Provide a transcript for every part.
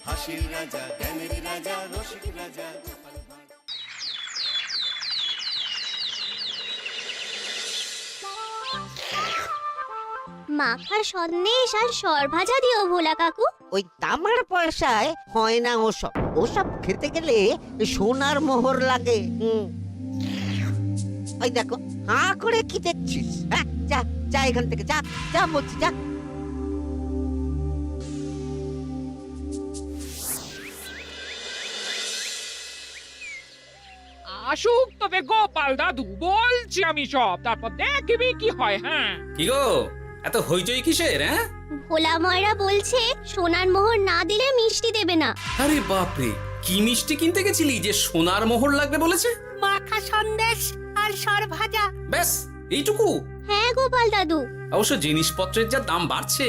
হাসির রাজা, জ্ঞানের রাজা, রসিক রাজা। মাখা সন্দেশ আর সরভাজা দিও ভোলা কাকু। ওই তামার পয়সায় হয় না ওসব। ওসব খেতে গেলে সোনার মোহর লাগে। ওই দেখো, হাঁ করে কি দেখছিস? হ্যাঁ, যা যা এখান থেকে, যা যা বলছি, যা। আসুক তবে গোপাল দাদু, বলছি আমি সব, তারপর দেখবি কি হয়। হ্যাঁ, কি গো, এত হইচই কিসের? হ্যাঁ, ভোলা ময়রা বলছে সোনার মোহর না দিলে মিষ্টি দেবে না। আরে বাপরে, কি মিষ্টি কিনতে গেছিলি যে সোনার মোহর লাগবে বলেছে? মাখা সন্দেশ আর সরভাজা। ব্যাস এইটুকু? হ্যাঁ গোপাল দাদু। অবশ্য জিনিসপত্রের যা দাম বাড়ছে,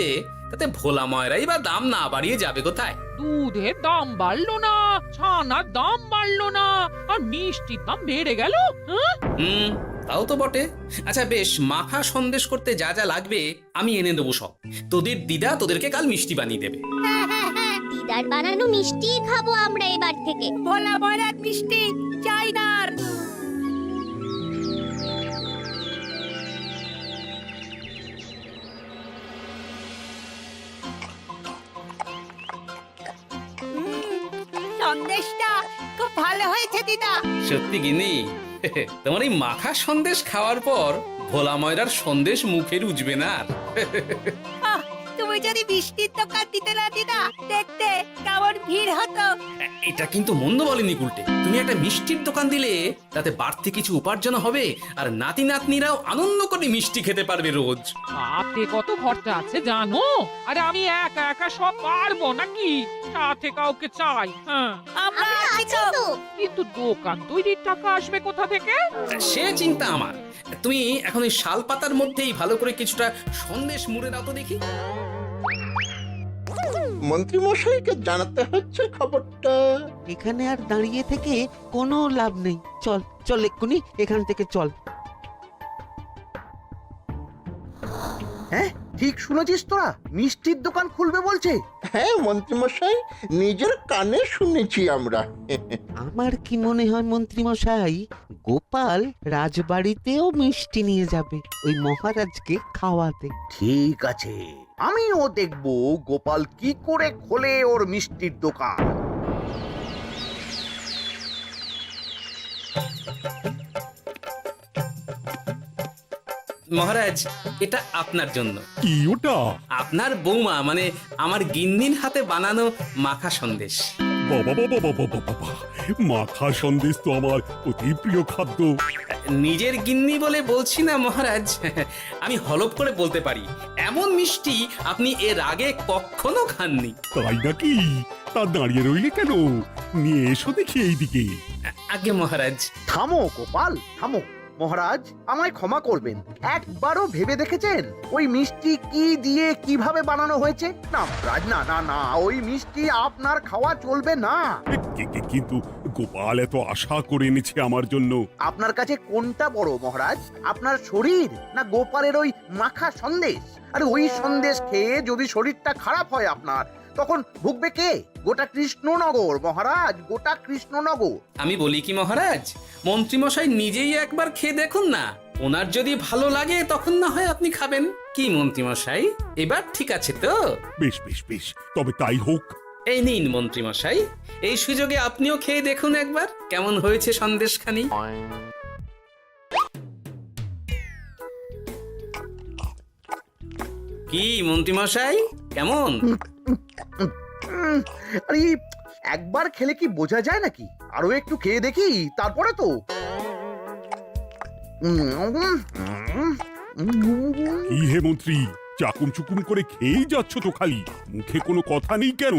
তাতে ভোলা ময়রাই বা দাম না বাড়িয়ে যাবে কোথায়? দুধের দাম বাড়লো না, ছানার দাম বাড়লো না, আর মিষ্টির দাম বেড়ে গেল। হ্যাঁ, তাও তো বটে। আচ্ছা বেশ, মাখা সন্দেশ করতে যা যা লাগবে আমি এনে দেবো সব। তোদের দিদা তোদেরকে কাল মিষ্টি বানিয়ে দেবে। দিদার বানানো মিষ্টি খাবো আমরা এবার থেকে। ভোলা ময়রার মিষ্টি চাই না আর। সন্দেশটা খুব ভালো হয়েছে দিদা। সত্যি গিনি, তোমার এই মাখা সন্দেশ খাওয়ার পর ভোলা ময়রার সন্দেশ মুখে রুজবে না আর। আহ, তুমি যদি মিষ্টির দোকান দিতে না দিদা, দেখতে কেমন ভিড় হতো। এটা কিন্তু মন্দ বলেনি গুলটে। তুমি একটা মিষ্টির দোকান দিলে তাতে বাড়তি কিছু উপার্জন হবে, আর নাতি নাতনিরাও আনন্দ করে মিষ্টি খেতে পারবে রোজ। হাতে কত খরচা আছে জানো? আরে আমি একা একা সব পারবো নাকি? সাথে কাউকে চাই। হ্যাঁ, আমরা আমরা আছি আছি তো। তো। কিন্তু দোকান তৈরির টাকা আসবে কোথা থেকে? সে চিন্তা আমার। তুমি এখন ওই শাল পাতার মধ্যেই ভালো করে কিছুটা সন্দেশ মুড়ে দাও তো দেখি। মন্ত্রী মশাইকে জানাতে হচ্ছে খবরটা। এখানে আর দাঁড়িয়ে থেকে কোনো লাভ নেই। চল চল, এক্ষুনি এখান থেকে চল। হ্যাঁ, ঠিক শুনেছিস তোরা? মিষ্টির দোকান খুলবে বলছে। হ্যাঁ মন্ত্রী মশাই, নিজের কানে শুনেছি আমরা। আমার কি মনে হয় মন্ত্রী মশাই, গোপাল রাজবাড়িতেও মিষ্টি নিয়ে যাবে ওই মহারাজকে খাওয়াতে। ঠিক আছে, আমিও দেখবো গোপাল কি করে খোলে ওর মিষ্টির দোকান। মহারাজ, এটা আপনার জন্য। কি ওটা? আপনার বৌমা মানে আমার গিন্নির হাতে বানানো মাখা সন্দেশ। বাবা বাবা বাবা বাবা, মাখা সন্দেশ তো আমার অতি প্রিয় খাদ্য। নিজের গিন্নি বলে বলছি না মহারাজ, আমি হলফ করে বলতে পারি এমন মিষ্টি আপনি এর আগে কখনো খাননি। তাই নাকি? তা দাঁড়িয়ে রইলে কেন? নিয়ে এসো দেখি এইদিকে। আগে মহারাজ। থামো গোপাল, থামো। মহারাজ, আমায় ক্ষমা করবেন, একবারও ভেবে দেখেছেন ওই মিষ্টি কি দিয়ে কিভাবে বানানো হয়েছে? না মহারাজ, না না না, ওই মিষ্টি আপনার খাওয়া চলবে না। কিন্তু গোপাল এত আশা করে এনেছে আমার জন্য। আপনার কাছে কোনটা বড় মহারাজ, আপনার শরীর না গোপালের ওই মাখা সন্দেশ? আরে ওই সন্দেশ খেয়ে যদি শরীরটা খারাপ হয় আপনার, তখন ভুগবে কে? গোটা কৃষ্ণনগর মহারাজ, গোটা কৃষ্ণনগর। আমি বলি কি মহারাজ, মন্ত্রীমশাই নিজেই একবার খেয়ে দেখুন না। ওনার যদি ভালো লাগে তখন না হয় আপনি খাবেন। কি মন্ত্রীমশাই, এবার ঠিক আছে তো? বেশ বেশ বেশ, তবে তাই হোক। এই নিন মন্ত্রীমশাই, এই সুযোগে আপনিও খেয়ে দেখুন একবার কেমন হয়েছে সন্দেশখানি। কি মন্ত্রীমশাই, কেমন? আরে একবার খেলে কি বোঝা যায় নাকি? আরো একটু খেয়ে দেখি তারপরে তো। কি হে মন্ত্রী, চাকুম চুকুম করে খেয়েই যাচ্ছ তো খালি, মুখে কোনো কথা নেই কেন?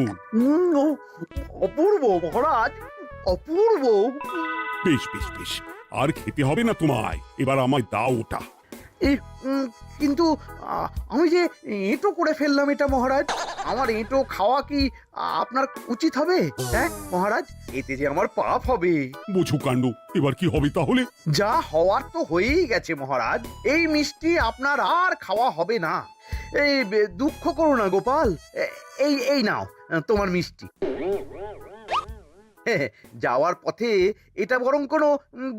অপূর্ব মহারাজ, অপূর্ব। বেশ বেশ বেশ, আর খেতে হবে না তোমায়, এবার আমায় দাও ওটা। কিন্তু আমি যে এঁটো করে ফেললাম এটা মহারাজ, আমার এঁটো খাওয়া কি আপনার উচিত হবে? হ্যাঁ মহারাজ, এতে যে আমার পাপ হবে। বোঝো কাণ্ড, এবার কি হবে তাহলে? যা হওয়ার তো হয়েই গেছে মহারাজ, এই মিষ্টি আপনার আর খাওয়া হবে না। এই দুঃখ করো না গোপাল, এই এই নাও তোমার মিষ্টি। যাওয়ার পথে এটা বরং কোনো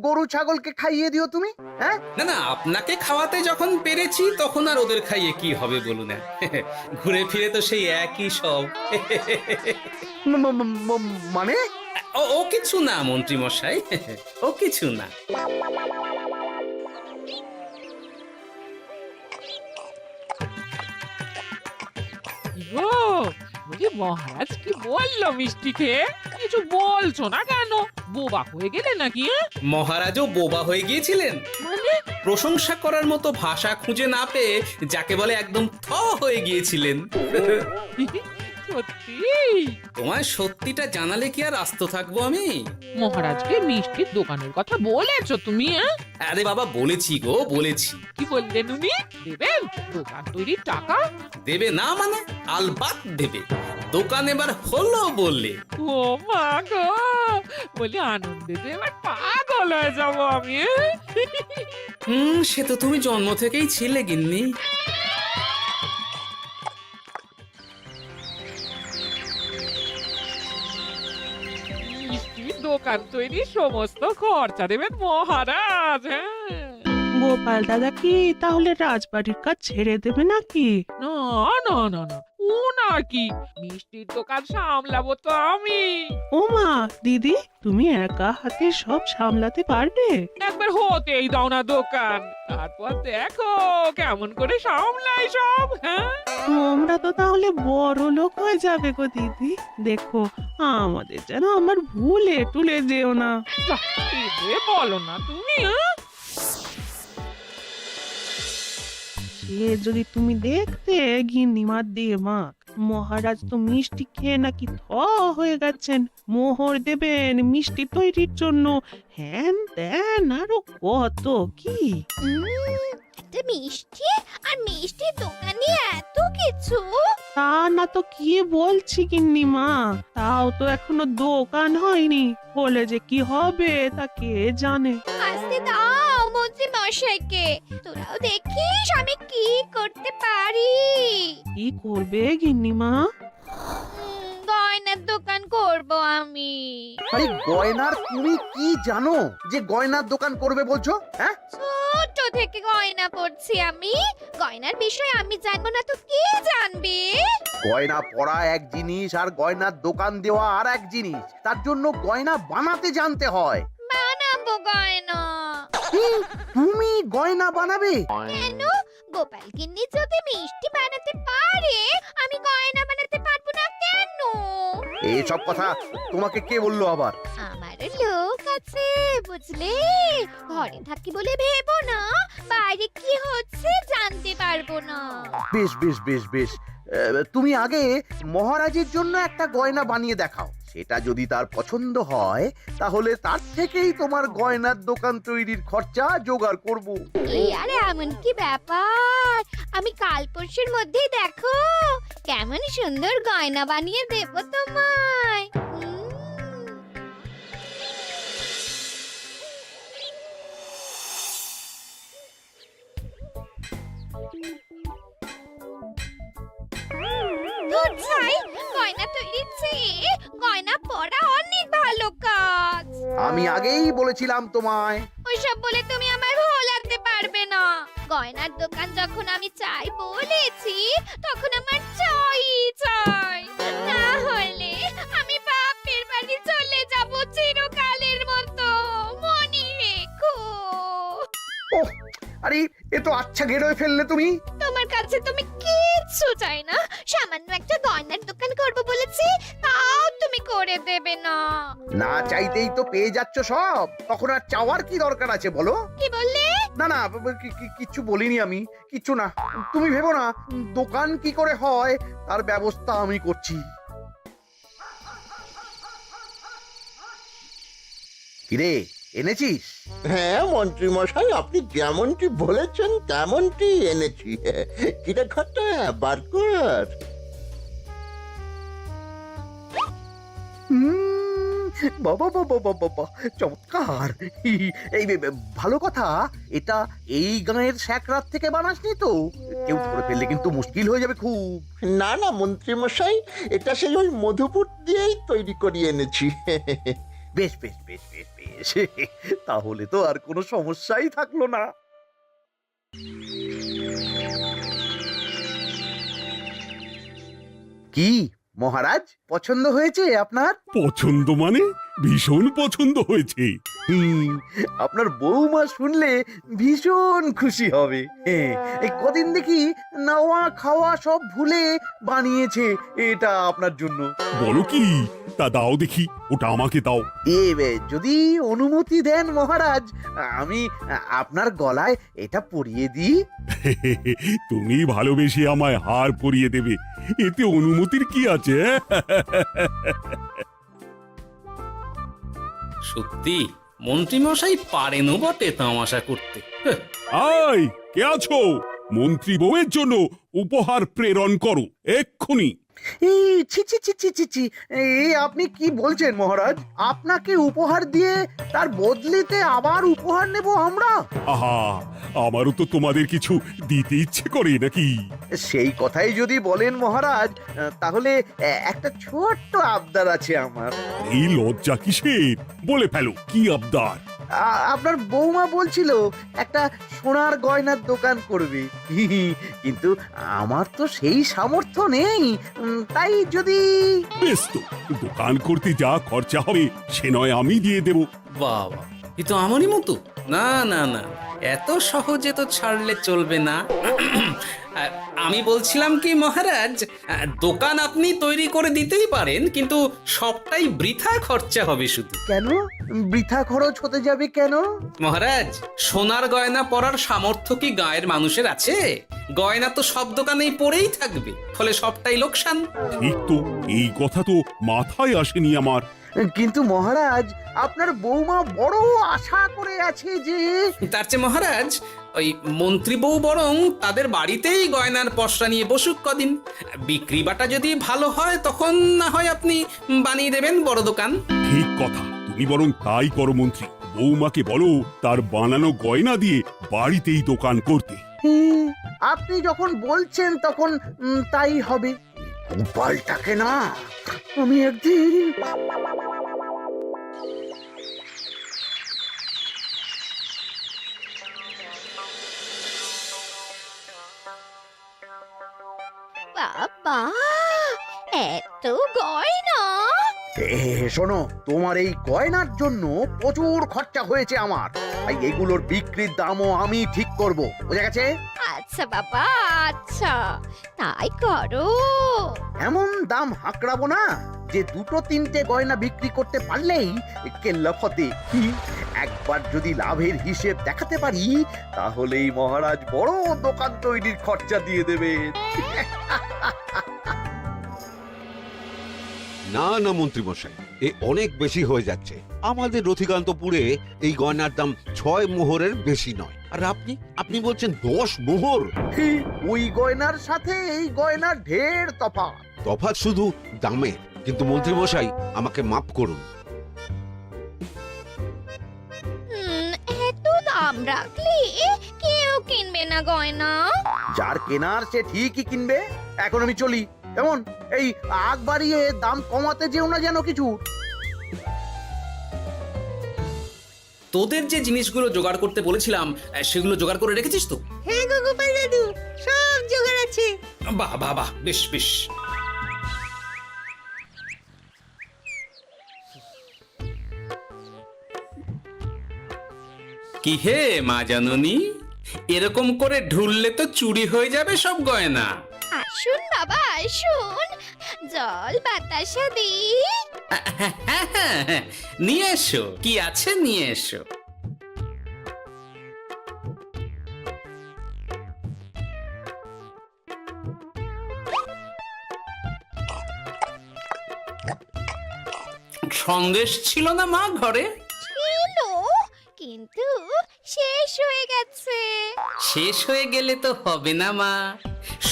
গরু ছাগলকে খাইয়ে দিও তুমি। হ্যাঁ, না না, আপনাকে খাওয়াতে যখন পেরেছি তখন আর ওদের খাইয়ে কি হবে বলুন। ঘুরে ফিরে তো সেই একই সব। মানে ও কিছু না মন্ত্রী মশাই, ও কিছু না। ও বলি মহারাজ কি বললো মিষ্টি খেয়ে? কিছু বলছো না কেন? বোবা হয়ে গেলে নাকি? মহারাজও বোবা হয়ে গিয়েছিলেন? মানে প্রশংসা করার মতো ভাষা খুঁজে না পেয়ে যাকে বলে একদম থ হয়ে গিয়েছিলেন। সত্যি? তোমার সত্যিটা জানালে কি আর আস্ত থাকবো আমি? মহারাজকে মিষ্টির দোকানের কথা বলেছো তুমি? আরে বাবা, বলেছি গো, বলেছি। কি বললেন উনি? দেবেন দোকান তৈরির টাকা? দেবে না মানে? আলবাত দেবে। দোকান এবার হলো বললে। ও মা গো, বলি আনন্দে যে এবার পাগল হয়ে যাবো আমি। সে তো তুমি জন্ম থেকেই ছিলে গিন্নি। মিষ্টির দোকান তৈরির সমস্ত খরচা দেবেন মহারাজ। হ্যাঁ, গোপাল দাদা কি তাহলে রাজবাড়ির কাজ ছেড়ে দেবে নাকি? না না না না, ও না কি, মিষ্টির দোকান সামলাবো তো আমি। ওমা দিদি, তুমি একা হাতে সব সামলাতে পারবে? একবার হতেই দাও না দোকান, তারপর দেখো কেমন করে সামলাই সব। হ্যাঁ, তোমরা তো তাহলে বড় লোক হয়ে যাবে গো দিদি। দেখো আমাদের যেন আমার ভুলে টুলে যেও না। যাহ, কি যে বলো না তুমি। হ্যাঁ, সে যদি তুমি দেখতে গিন্নিমার দিয়ে মাক, মহারাজ তো মিষ্টি খেয়ে নাকি থ হয়ে গেছেন। মোহর দেবেন মিষ্টি তৈরির জন্য, হ্যান ত্যান আরো কত কি। একটা মিষ্টি আর মিষ্টির দোকানে এত কিছু। তা না তো কি বলছি গিন্নিমা, তাও তো এখনো দোকান হয়নি, বলে যে কি হবে তা কে জানে। আসতে দাও মন্ত্রী মশাইকে, তোরাও দেখিস আমি কি করতে পারি। কি করবে গিন্নিমা? গয়নার দোকান করব আমি। আরে গয়নার তুমি কি জানো যে গয়নার দোকান করবে বলছো? হ্যাঁ, ছোট থেকে গয়না পড়ছি আমি, গয়নার বিষয় আমি জানবো না তো কে জানবে? গয়না পরা এক জিনিস আর গয়নার দোকান দেওয়া আর এক জিনিস। তার জন্য গয়না বানাতে জানতে হয়। বানাবো গয়না। তুমি গয়না বানাবে? কেন? গোপাল গিন্নি যদি মিষ্টি বানাতে পারে, আমি গয়না বানাতে পারবো না কেন? এইসব কথা তোমাকে কে বললো আবার? আমার লোক আছে বুঝলে, ঘরে থাকি বলে ভেবো না, বাইরে কি হচ্ছে জানতে পারবো না। বেশ বেশ বেশ বেশ, তুমি আগে মহারাজের জন্য একটা গয়না বানিয়ে দেখাও। সেটা যদি তার পছন্দ হয় তাহলে তার থেকেই তোমার গয়নার দোকান তৈরির খরচা জোগাড় করব। এই আরে এমন কি ব্যাপার, আমি কাল পরশুর মধ্যেই দেখো কেমন সুন্দর গয়না বানিয়ে দেব তোমায়। ধুর ছাই, গয়না তৈরির চেয়ে গয়না পরা অনেক ভালো কাজ। আমি আগেই বলেছিলাম তোমায়। ওইসব বলে তুমি আমার ভোলাতে পারবে না। গয়নার দোকান যখন আমি চাই বলেছি, তখন আমার চাই চাই, না হলে আমি বাপের বাড়ি চলে যাব চিরকালের মতো, মনে রেখো। ওহ, আরে এ তো আচ্ছা গেরোয় ফেললে তুমি। তোমার কাছে তুমি কিচ্ছু চাই না, সামান্য একটা গয়নার দোকান করব বলেছি, তাও তুমি করে দেবে না। না চাইতেই তো পেয়ে যাচ্ছ সব, তখন আর চাওয়ার কি দরকার আছে বলো? কি বললে? না না, কিচ্ছু বলিনি আমি, কিচ্ছু না। তুমি ভেবো না, দোকান কি করে হয় তার ব্যবস্থা আমি করছি। কিরে, এনেছিস? হ্যাঁ মন্ত্রী মশাই, আপনি যেমনটি বলেছেন তেমনটি এনেছি। কিরে ঘটা, বার কর। বাবা বাবা বাবা বাবা চমৎকার। এই ভালো কথা, এটা এই গাঁয়ের স্যাকরাত থেকে বানাসনি তো? কেউ ধরে ফেললে কিন্তু মুশকিল হয়ে যাবে খুব। না না মন্ত্রী মশাই, এটা সেই ওই মধুপুর দিয়েই তৈরি করিয়ে এনেছি। বেশ বেশ বেশ বেশ বেশ, তাহলে তো আর কোনো সমস্যাই থাকলো না। কি মহারাজ, পছন্দ হয়েছে আপনার? পছন্দ মানে ভীষণ পছন্দ হয়েছে। আপনার বৌমা শুনলে ভীষণ খুশি হবে। এই কদিন দেখি নাওয়া খাওয়া সব ভুলে বানিয়েছে এটা আপনার জন্য। বলো কি, তা দাও দেখি, ওটা আমাকে দাও। যদি অনুমতি দেন মহারাজ, আমি আপনার গলায় এটা পরিয়ে দিই। তুমি ভালোবেসে আমায় হার পরিয়ে দেবে, এতে অনুমতির কি আছে? সত্যি মন্ত্রীমশাই পারেনও বটে তামাশা করতে। আয়, কে আছো? মন্ত্রী বউয়ের জন্য উপহার প্রেরণ করো এক্ষুনি। এই ছি ছি ছি ছি ছি ছি, এই আপনি কি বলছেন মহারাজ? আপনাকে উপহার দিয়ে তার বদলেতে আবার উপহার নেব আমরা? আহা, আমারও তো তোমাদের কিছু দিতে ইচ্ছে করে নাকি? সেই কথাই যদি বলেন মহারাজ, তাহলে একটা ছোট্ট আবদার আছে আমার। এই লজ্জা কিসের? বলে ফেলো, কি আবদার? আপনার বৌমা বলছিল একটা সোনার গয়নার দোকান করবে, কিন্তু আমার তো সেই সামর্থ্য নেই। তাই যদি... বেশ তো, দোকান করতে যা খরচা হবে সে নয় আমি দিয়ে দেব। বাবা, এ তো আমারই মতো। না না না, এত সহজে তো ছাড়লে চলবে না। আমি বলছিলাম কি মহারাজ, দোকান আপনি তৈরি করে দিতেই পারেন, কিন্তু সবটাই বৃথা খরচা হবে শুধু। কেন বৃথা খরচ হতে যাবে কেন? মহারাজ, সোনার গয়না পরার সামর্থ্য কি গায়ের মানুষের আছে? গয়না তো সব দোকানেই পড়েই থাকবে, ফলে সবটাই লোকসান। ঠিক তো, এই কথা তো মাথায় আসেনি আমার। কিন্তু মহারাজ, আপনার বৌমা বড় আশা করে আছে যে... তার চেয়ে মহারাজ, ওই মন্ত্রী বউ বরং তাদের বাড়িতেই গয়নার পসরা নিয়ে বসুক কদিন। বিক্রি বাটা যদি ভালো হয় তখন না হয় আপনি বানিয়ে দেবেন বড় দোকান। ঠিক কথা, তুমি বরং তাই করো মন্ত্রী। বৌমাকে বলো তার বানানো গয়না দিয়ে বাড়িতেই দোকান করতে। আপনি যখন বলছেন তখন তাই হবে। গোপালটাকে না আমি একদিন... বাবা, এত গয়না! শোনো, তোমার এই গয়নার জন্য প্রচুর খরচা হয়েছে আমার, তাই এগুলোর বিক্রির দামও আমি ঠিক করব, বুঝা গেছে? আচ্ছা বাবা, আচ্ছা, তাই করো। এমন দাম হাঁকড়াবো না যে দুটো তিনটে গয়না বিক্রি করতে পারলেই কেল্লা ফতে। একবার যদি লাভের হিসেব দেখাতে পারি, তাহলেই মহারাজ বড় দোকান তৈরির খরচা দিয়ে দেবেন। না না মন্ত্রী মশাই, এ অনেক বেশি হয়ে যাচ্ছে। আমাদের রথিকান্তপুরে এই গয়নার দাম 6 মোহরের বেশি নয়, আর আপনি আপনি বলছেন 10 মোহর। ওই গয়নার সাথে এই গয়নার ঢের তফাৎ। তফাৎ শুধু দামে। কিন্তু মন্ত্রী মশাই, আমাকে মাফ করুন। এত দাম রাখলে কেউ কিনবে না গয়না। যার কেনার সে ঠিকই কিনবে। এখন আমি চলি। কেমন, এই আগ বাড়িয়ে দাম কমাতে যেও না যেন কিছু। তোদের যে জিনিসগুলো জোগাড় করতে বলেছিলাম সেগুলো জোগাড় করে রেখেছিস তো? হ্যাঁ গো গোপাল দাদু, সব জোগাড় আছে। বাহ বাহ বাহ, বেশ বেশ। কি হে মা জাননী, এরকম করে ঢুললে তো চুরি হয়ে যাবে সব গয়না। আসুন বাবা, আসুন, জল বাতাসা দিই। নিয়ে এসো, কি আছে নিয়ে এসো। সন্দেশ ছিল না মা ঘরে? ছিল, কিন্তু শেষ হয়ে গেছে। শেষ হয়ে গেলে তো হবে না মা,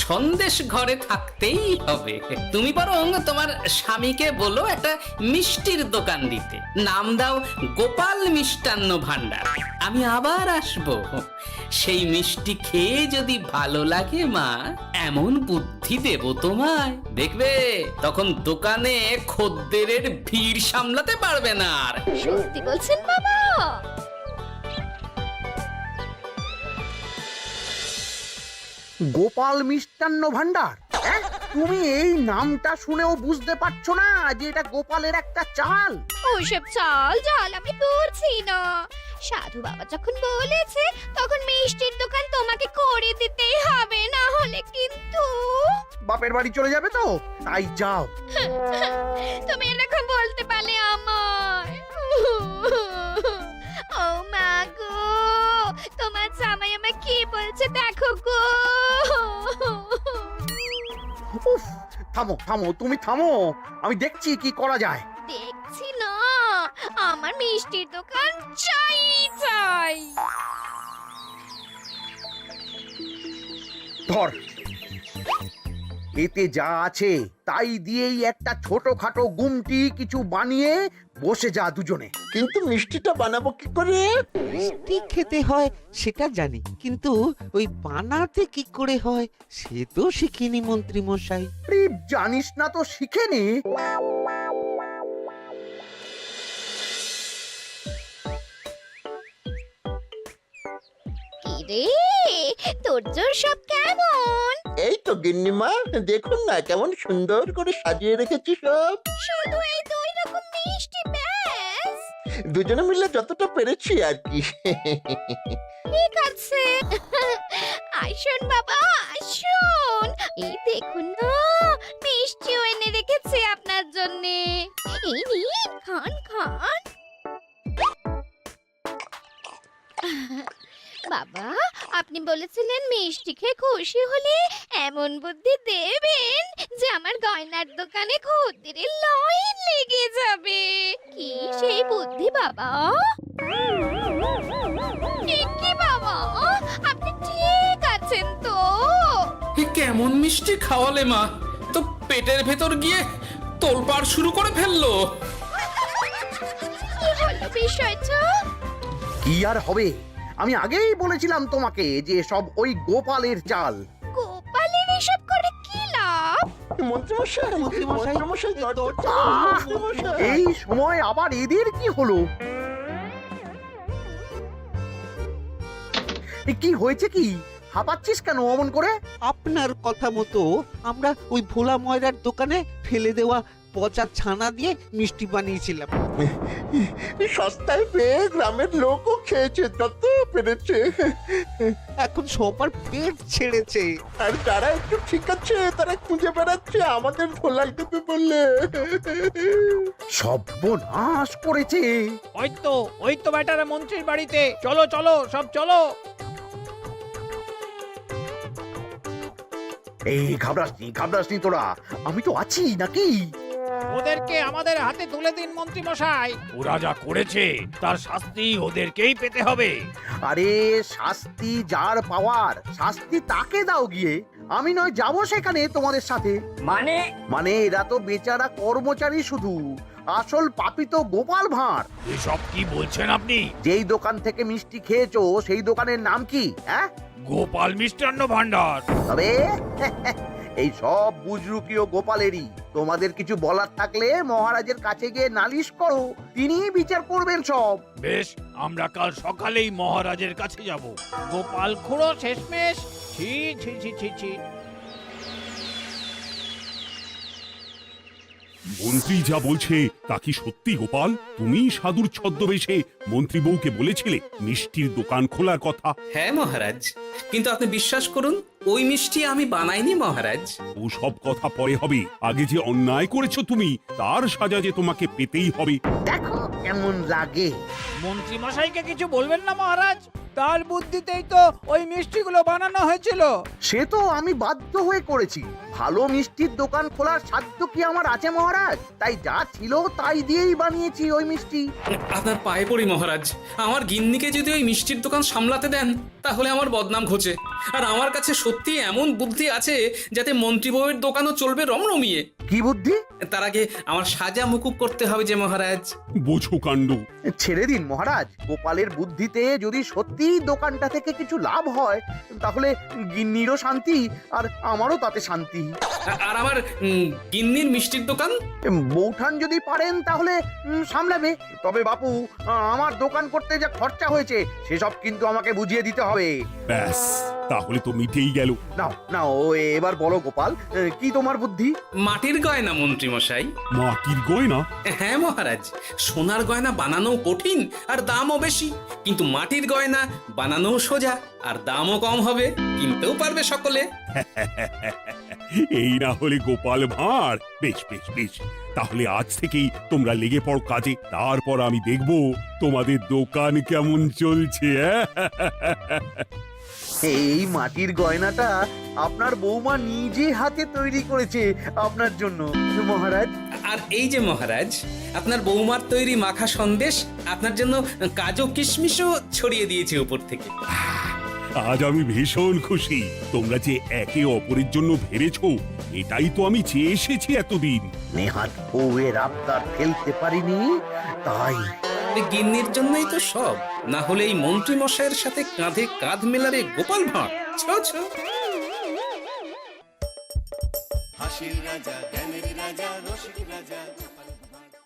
সন্দেশ ঘরে থাকতেই হবে। তুমি বরং তোমার স্বামীকে বলো একটা মিষ্টির দোকান দিতে, নাম দাও গোপাল মিষ্টান্ন ভান্ডার। আমি আবার আসবো, সেই মিষ্টি খেয়ে যদি ভালো লাগে মা, এমন বুদ্ধি দেব তোমায়, দেখবে তখন দোকানে খদ্দেরের ভিড় সামলাতে পারবে না আর। সত্যি বলছেন বাবা? গোপাল মিষ্টান্ন ভান্ডার, হ্যাঁ? তুমি এই নামটা শুনেও বুঝতে পারছো না যে এটা গোপালের একটা চাল? ওসব চাল জাল আমি বলছি না। সাধু বাবা যখন বলেছে তখন মিষ্টির দোকান তোমাকে করে দিতেই হবে, না হলে কিন্তু বাপের বাড়ি চলে যাবে তো, তাই যাও। তুমি এরকম বলতে পারলে আমার। ও মা গো, তোমার জামাই আমায় কি বলছে দেখো গো। উফ, থামো থামো, তুমি থামো, আমি দেখছি কি করা যায়। দেখছি না, আমার মিষ্টির দোকান চাই চাই। ধর, এতে যা আছে তাই দিয়েই একটা ছোটখাটো গুমটি কিছু বানিয়ে বসে যা দুজনে। কিন্তু মিষ্টিটা বানাবো কি করে? মিষ্টি খেতে হয় সেটা জানি, কিন্তু ওই বানাতে কি করে হয় সে তো শিখিনি মন্ত্রী মশাই। আরে, জানিস না তো শিখে নে। কি রে, তোর জোর সব কেমন? এই তো গিন্নিমা, দেখুন না কেমন সুন্দর করে সাজিয়ে রেখেছি সব। শুধু এই দুই রকম মিষ্টি ব্যাস? দুজনে মিলে যতটা পেরেছি আর কি। ঠিক আছে, আসুন বাবা আসুন, এই দেখুন না মিষ্টিও এনে রেখেছি আপনার জন্যে। এই নিন, খান খান। বাবা, আপনি বলেছিলেন মিষ্টি খেয়ে খুশি হলে এমন বুদ্ধি দেবেন যে আমার গয়নার দোকানে খদ্দেরের লাইন লেগে যাবে। কি সেই বুদ্ধি বাবা? কি বাবা, আপনি ঠিক আছেন তো? এ কেমন মিষ্টি খাওয়ালে মা, তো পেটের ভেতর গিয়ে তোলপাড় শুরু করে ফেললো। কি হলো বিষয়টা? কি আর হবে, আমি আগেই বলেছিলাম তোমাকে যে সব ওই গোপালের চাল। গোপালের এসব করে কি লাভ? মন্ত্রীমশাই, মন্ত্রীমশাই, মন্ত্রীমশাই, দরজা আহ! খুলুন, মন্ত্রীমশাই। এই সময় আবার এদের কি হলো? এ কি হয়েছে কি? হাঁপাচ্ছিস কেন অমন করে? আপনার কথা মতো আমরা ওই ভোলা ময়রার দোকানে ফেলে দেওয়া পচা ছানা দিয়ে মিষ্টি বানিয়েছিলাম। সস্তায় পেয়ে গ্রামের লোকও খেয়েছে যত পেরেছে। এখন সবার পেট ছেড়েছে। আর যারা একটু ঠিক আছে তারা খুঁজে বেড়াচ্ছে আমাদের ধোলাই দেবে বললে। সর্বনাশ করেছে। ওই তো বেটারা মন্ত্রীর বাড়িতে, চলো চলো সব চলো। এই ঘাবড়াসনি তোরা, আমি তো আছি নাকি? ওদেরকে আমাদের হাতে তুলে দিন মন্ত্রী মশাই। ওরা যা করেছে তার শাস্তি ওদেরকেই পেতে হবে। আরে শাস্তি যার পাওয়ার শাস্তি তাকে দাও গিয়ে, আমি নয় যাবো সেখানে তোমাদের সাথে। মানে এরা তো বেচারা কর্মচারী শুধু, আসল পাপী তো গোপাল ভাঁড়। এসব কি বলছেন আপনি? যেই দোকান থেকে মিষ্টি খেয়েছো সেই দোকানের নাম কি? হ্যাঁ, গোপাল মিষ্টান্ন ভান্ডার। তবে এই সব বুজরুকিও গোপালেরই। তোমাদের কিছু বলার থাকলে মহারাজের কাছে গিয়ে নালিশ করো, তিনিই বিচার করবেন সব। বেশ, আমরা কাল সকালেই মহারাজের কাছে যাব। গোপাল খুড়ো শেষমেশ। ছি ছি ছি ছি ছি। মন্ত্রী যা বলছে তা কি সত্যি গোপাল? তুমি সাধুর ছদ্মবেশে মন্ত্রী বউকে বলেছিলে মিষ্টির দোকান খোলার কথা? হ্যাঁ মহারাজ, কিন্তু আপনি বিশ্বাস করুন ওই মিষ্টি আমি বানাইনি মহারাজ। ও সব কথা পরে হবে, আগে যে অন্যায় করেছো তুমি তার সাজা যে তোমাকে পেতেই হবে। দেখো কেমন লাগে। মন্ত্রী মশাইকে কিছু বলবেন না মহারাজ, তার বুদ্ধিতেই তো ওই মিষ্টিগুলো বানানো হয়েছিল। সে তো আমি বাধ্য হয়ে করেছি। ভালো মিষ্টির দোকান খোলার সাধ্য কি আমার আছে মহারাজ? তাই যা ছিল তাই দিয়েই বানিয়েছি ওই মিষ্টি। আপনার পায়ে পড়ি মহারাজ, আমার গিন্নিকে যদি ওই মিষ্টির দোকান সামলাতে দেন তাহলে আমার বদনাম ঘোচে। আর আমার কাছে সত্যি এমন বুদ্ধি আছে যাতে মন্ত্রী বউয়ের দোকানও চলবে রমরমিয়ে। কি বুদ্ধি? তার আগে আমার সাজা মুকুব করতে হবে যে মহারাজ। বোঝো কাণ্ড। ছেড়ে দিন মহারাজ, গোপালের বুদ্ধিতে যদি সত্যি দোকানটা থেকে কিছু লাভ হয় তাহলে গিন্নিরও শান্তি আর আমারও তাতে শান্তি। আর আমার গিন্নির মিষ্টির দোকান? বৌঠান যদি পারেন তাহলে সামলাবে। তবে বাপু, আমার দোকান করতে যা খরচা হয়েছে সেসব কিন্তু আমাকে বুঝিয়ে দিতে হবে। ব্যাস, তাহলে তো মিটেই গেল। নাও নাও, এবার বলো গোপাল, কি তোমার বুদ্ধি? মাটির গয়না মন্ত্রী মশাই। মাটির গয়না? হ্যাঁ মহারাজ, সোনার গয়না বানানো কঠিন আর দামও বেশি, কিন্তু মাটির গয়না বানানো সোজা আর দামও কম হবে, কিনতেও পারবে সকলে। এই না হলে গোপাল ভাঁড়। বেশ বেশ বেশ, তাহলে আজ থেকেই তোমরা লেগে পড়ো কাজে, তারপর আমি দেখব তোমাদের দোকান কেমন চলছে। এই মাটির গয়নাটা আপনার বৌমা নিজে হাতে তৈরি করেছে আপনার জন্য মহারাজ। আর এই যে মহারাজ, আপনার বৌমার তৈরি মাখা সন্দেশ আপনার জন্য কাজু কিশমিশও ছড়িয়ে দিয়েছে উপর থেকে। আজ আমি ভীষণ খুশি। তোমরা যে একে অপরের জন্য ভেবেছো, এটাই তো আমি চেয়ে এসেছি এতদিন। নেহাত বউয়ের আবদার ফেলতে পারিনি, তাই গিন্নির জন্যই তো সব, না হলে এই মন্ত্রী মশাইয়ের সাথে কাঁধে কাঁধ মেলারে গোপাল ভাঁড়। ছো ছো। হাসির রাজা জ্ঞানের রাজা রসিক রাজা